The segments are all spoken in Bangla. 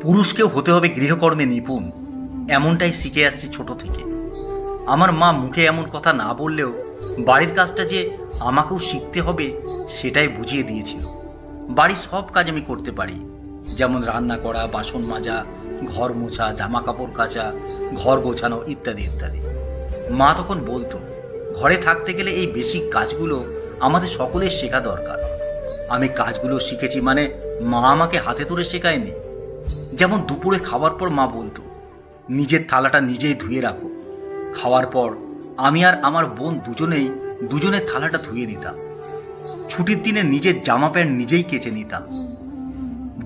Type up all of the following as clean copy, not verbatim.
পুরুষকেও হতে হবে গৃহকর্মে নিপুণ, এমনটাই শিখে আসছি ছোট থেকে। আমার মা মুখে এমন কথা না বললেও বাড়ির কাজটা যে আমাকেও শিখতে হবে সেটাই বুঝিয়ে দিয়েছিল। বাড়ির সব কাজ আমি করতে পারি, যেমন রান্না করা, বাসন মাজা, ঘর মোছা, জামা কাপড় কাচা, ঘর গোছানো ইত্যাদি ইত্যাদি। মা তখন বলতো, ঘরে থাকতে গেলে এই বেসিক কাজগুলো আমাদের সকলের শেখা দরকার। আমি কাজগুলো শিখেছি মানে মা আমাকে হাতে ধরে শেখায়নি। যেমন দুপুরে খাওয়ার পর মা বলতো, নিজের থালাটা নিজেই ধুয়ে রাখো। খাওয়ার পর আমি আর আমার বোন দুজনের থালাটা ধুয়ে নিতাম। ছুটির দিনে নিজের জামা প্যান্ট নিজেই কেচে নিতাম।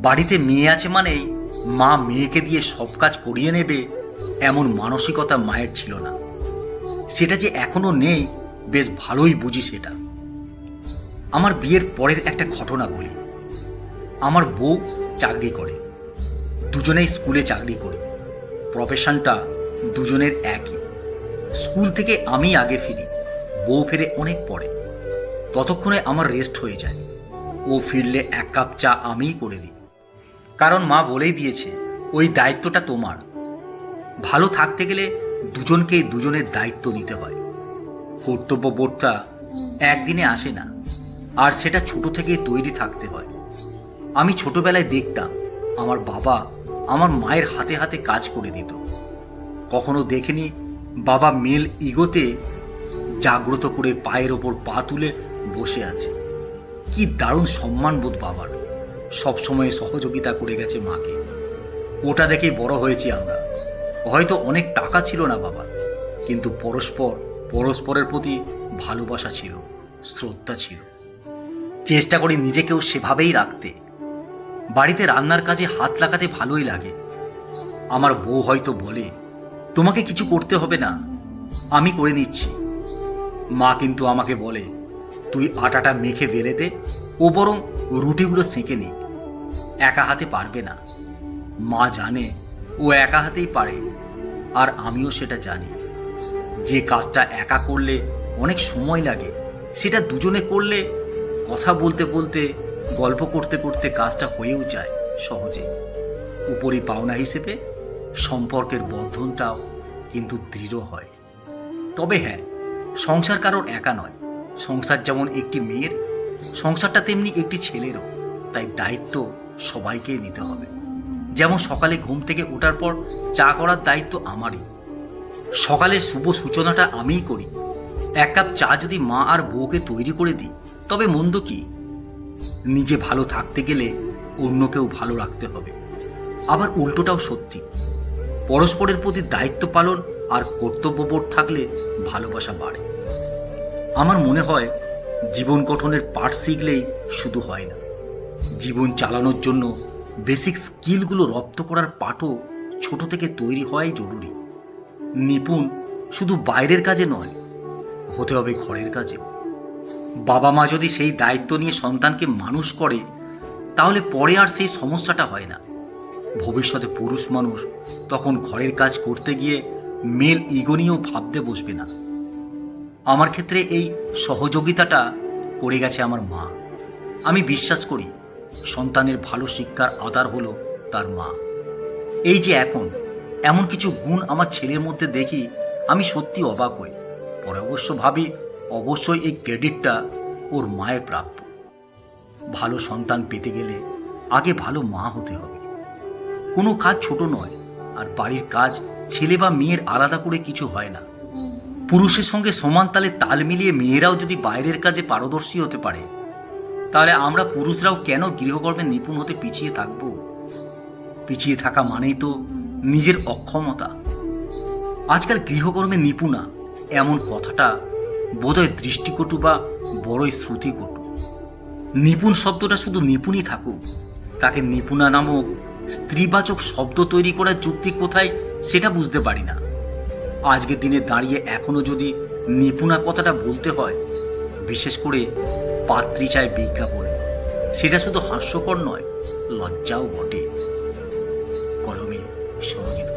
বাড়িতে মেয়ে আছে মানেই মা মেয়েকে দিয়ে সব কাজ করিয়ে নেবে এমন মানসিকতা মায়ের ছিল না। সেটা যে এখনো নেই বেশ ভালোই বুঝি সেটা। আমার বিয়ের পরের একটা ঘটনা বলি। আমার বউ চাকরি করে, দুজনেই স্কুলে চাকরি করে। প্রফেশনটা দুজনের একই। স্কুল থেকে আমি আগে ফিরি, বউ ফিরে অনেক পরে। ততক্ষণে আমার রেস্ট হয়ে যায়। ও ফিরলে 1 কাপ চা আমিই করে দিই, কারণ মা বলেই দিয়েছে ওই দায়িত্বটা তোমার। ভালো থাকতে গেলে দুজনকেই দুজনের দায়িত্ব নিতে হয়। কর্তব্যবোধটা একদিনে আসে না, আর সেটা ছোট থেকেই তৈরি থাকতে হয়। আমি ছোটবেলায় দেখতাম আমার বাবা আমার মায়ের হাতে হাতে কাজ করে দিত। কখনো দেখিনি বাবা মেল ইগোতে জাগ্রত করে পায়ের ওপর পা তুলে বসে আছে। কি দারুণ সম্মানবোধ বাবার, সবসময় সহযোগিতা করে গেছে মাকে। ওটা দেখেই বড় হয়েছি আমরা। হয়তো অনেক টাকা ছিল না বাবা, কিন্তু পরস্পরের প্রতি ভালোবাসা ছিল, শ্রদ্ধা ছিল। চেষ্টা করি নিজেকেও সেভাবেই রাখতে। বাড়িতে রান্নার কাজে হাত লাগাতে ভালোই লাগে। আমার বউ হয়তো বলে, তোমাকে কিছু করতে হবে না, আমি করে নিচ্ছি। মা কিন্তু আমাকে বলে, তুই আটাটা মেখে বেলে দে, ও বরং রুটিগুলো সেঁকে নিক, একা হাতে পারবে না। মা জানে ও একা হাতেই পারে, আর আমিও সেটা জানি। যে কাজটা একা করলে অনেক সময় লাগে, সেটা দুজনে করলে কথা বলতে বলতে, গল্প করতে করতে কাজটা হয়েও যায় সহজে। উপরি পাওনা হিসেবে সম্পর্কের বন্ধনটাও কিন্তু দৃঢ় হয়। তবে হ্যাঁ, সংসার কারোর একা নয়। সংসার যেমন একটি মেয়ের, সংসারটা তেমনি একটি ছেলেরও। তাই দায়িত্ব সবাইকেই নিতে হবে। যেমন সকালে ঘুম থেকে ওঠার পর চা করার দায়িত্ব আমারই। সকালের শুভ সূচনাটা আমিই করি। 1 কাপ চা যদি মা আর বউকে তৈরি করে দিই, তবে মন্দ কি? নিজে ভালো থাকতে গেলে অন্যকেও ভালো রাখতে হবে। আবার উল্টোটাও সত্যি। পরস্পরের প্রতি দায়িত্ব পালন আর কর্তব্যবোধ থাকলে ভালোবাসা বাড়ে। আমার মনে হয় জীবন গঠনের পাঠ শিখলেই শুধু হয় না, জীবন চালানোর জন্য বেসিক স্কিলগুলো রপ্ত করার পাঠও ছোট থেকে তৈরি হওয়াই জরুরি। নিপুণ শুধু বাইরের কাজে নয়, হতে হবে ঘরের কাজেও। বাবা মা যদি সেই দায়িত্ব নিয়ে সন্তানকে মানুষ করে, তাহলে পরে আর সেই সমস্যাটা হয় না। ভবিষ্যতে পুরুষ মানুষ তখন ঘরের কাজ করতে গিয়ে মেল ইগো নিয়েও ভাবতে বসবে না। আমার ক্ষেত্রে এই সহযোগিতাটা করে গেছে আমার মা। আমি বিশ্বাস করি সন্তানের ভালো শিক্ষার আধার হলো তার মা। এই যে এখন এমন কিছু গুণ আমার ছেলের মধ্যে দেখি, আমি সত্যি অবাক হই। পরে অবশ্য ভাবি, অবশ্যই এই ক্রেডিটটা ওর মায়ের প্রাপ্য। ভালো সন্তান পেতে গেলে আগে ভালো মা হতে হবে। কোনো কাজ ছোট নয়, আর বাড়ির কাজ ছেলে বা মেয়ের আলাদা করে কিছু হয় না। পুরুষের সঙ্গে সমান তালে তাল মিলিয়ে মেয়েরাও যদি বাইরের কাজে পারদর্শী হতে পারে, তাহলে আমরা পুরুষরাও কেন গৃহকর্মে নিপুণ হতে পিছিয়ে থাকব? পিছিয়ে থাকা মানেই তো নিজের অক্ষমতা। আজকাল গৃহকর্মে নিপুণা এমন কথাটা বোধহয় দৃষ্টিকটু বা বড়ই শ্রুতিকটু। নিপুণ শব্দটা শুধু নিপুণই থাকুক, তাকে নিপুণা নামক স্ত্রীবাচক শব্দ তৈরি করার যুক্তি কোথায় সেটা বুঝতে পারি না। আজকের দিনে দাঁড়িয়ে এখনো যদি নিপুণা কথাটা বলতে হয়, বিশেষ করে পাত্রী চায় বিজ্ঞাপনে, সেটা শুধু হাস্যকর নয়, লজ্জাও বটে। কলমে সরজিৎ।